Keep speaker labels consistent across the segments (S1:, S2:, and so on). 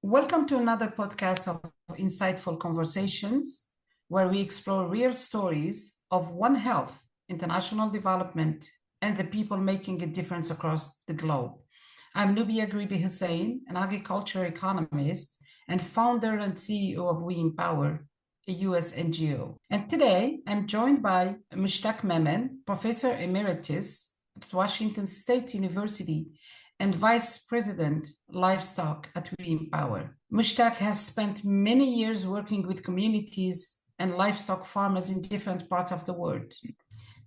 S1: Welcome to another podcast of insightful conversations where we explore real stories of One Health, international development, and the people making a difference across the globe. I'm Noubia Gribi-Hussain, an agriculture economist and founder and CEO of We Empower, a US NGO. And today I'm joined by Mushtaq Memon, Professor Emeritus at Washington State University and Vice President, Livestock at We Empower. Mushtaq has spent many years working with communities and livestock farmers in different parts of the world.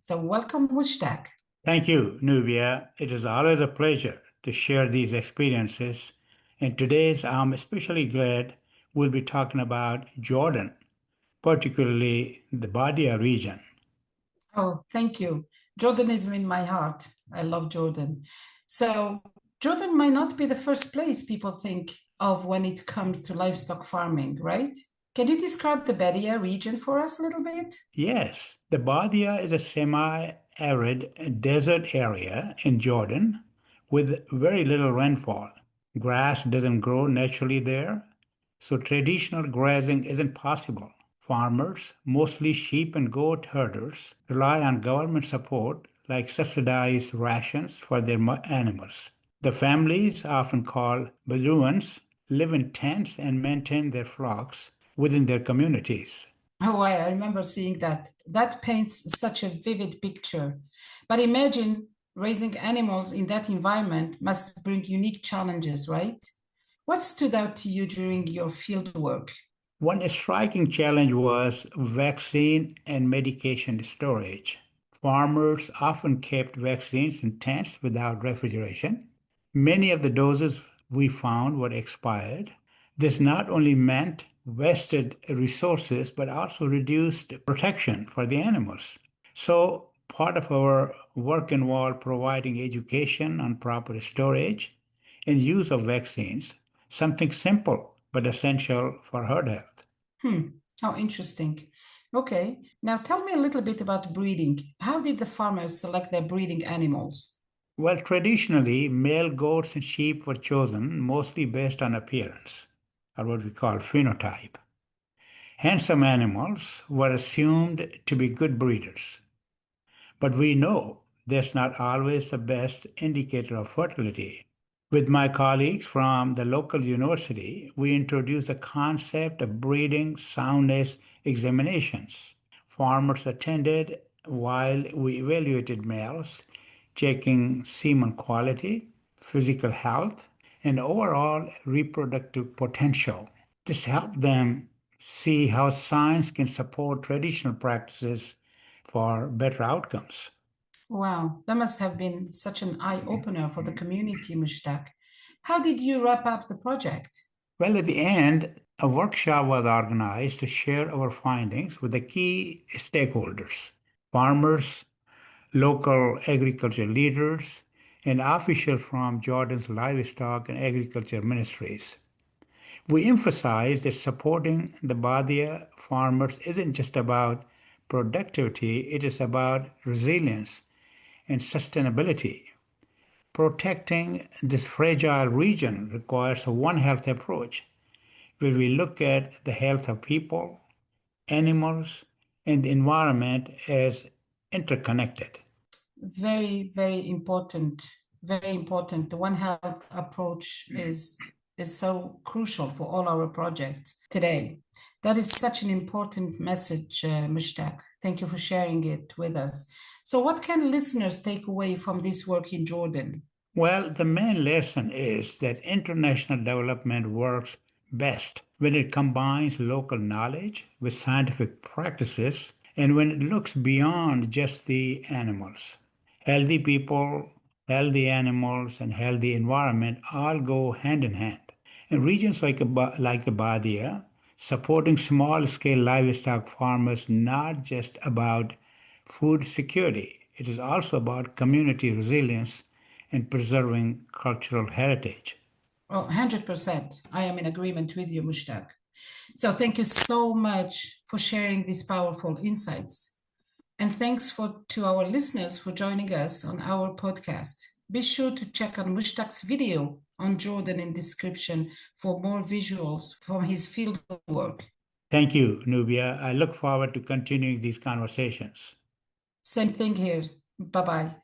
S1: So welcome, Mushtaq.
S2: Thank you, Nubia. It is always a pleasure to share these experiences. And today's, I'm especially glad we'll be talking about Jordan, particularly the Badia region.
S1: Oh, thank you. Jordan is in my heart. I love Jordan. So Jordan might not be the first place people think of when it comes to livestock farming, right? Can you describe the Badia region for us a little bit?
S2: Yes, the Badia is a semi-arid desert area in Jordan with very little rainfall. Grass doesn't grow naturally there, so traditional grazing isn't possible. Farmers, mostly sheep and goat herders, rely on government support like subsidized rations for their animals. The families, often called Bedouins, live in tents and maintain their flocks within their communities.
S1: Oh, I remember seeing that. That paints such a vivid picture. But imagine raising animals in that environment must bring unique challenges, right? What stood out to you during your field work?
S2: One striking challenge was vaccine and medication storage. Farmers often kept vaccines in tents without refrigeration. Many of the doses we found were expired. This not only meant wasted resources, but also reduced protection for the animals. So, part of our work involved providing education on proper storage and use of vaccines, something simple but essential for herd health.
S1: Hmm, how interesting. Okay, now tell me a little bit about breeding. How did the farmers select their breeding animals?
S2: Well, traditionally, male goats and sheep were chosen mostly based on appearance, or what we call phenotype. Handsome animals were assumed to be good breeders, but we know that's not always the best indicator of fertility. With my colleagues from the local university, we introduced the concept of breeding soundness examinations. Farmers attended while we evaluated males, checking semen quality, physical health, and overall reproductive potential. This helped them see how science can support traditional practices for better outcomes.
S1: Wow, that must have been such an eye-opener for the community, Mushtaq. How did you wrap up the project?
S2: Well, at the end, a workshop was organized to share our findings with the key stakeholders, farmers, local agriculture leaders, and officials from Jordan's livestock and agriculture ministries. We emphasized that supporting the Badia farmers isn't just about productivity, it is about resilience and sustainability. Protecting this fragile region requires a One Health approach where we look at the health of people, animals, and the environment as interconnected.
S1: Very, very important. Very important. The One Health approach is so crucial for all our projects today. That is such an important message, Mushtaq. Thank you for sharing it with us. So, what can listeners take away from this work in Jordan?
S2: Well, the main lesson is that international development works best when it combines local knowledge with scientific practices and when it looks beyond just the animals. Healthy people, healthy animals, and healthy environment all go hand in hand. In regions like the Badia, supporting small-scale livestock farmers not just about food security, it is also about community resilience and preserving cultural heritage.
S1: Oh, 100%. I am in agreement with you, Mushtaq. So thank you so much for sharing these powerful insights. And thanks to our listeners for joining us on our podcast. Be sure to check out Mushtaq's video on Jordan in description for more visuals from his field work.
S2: Thank you, Noubia. I look forward to continuing these conversations.
S1: Same thing here. Bye-bye.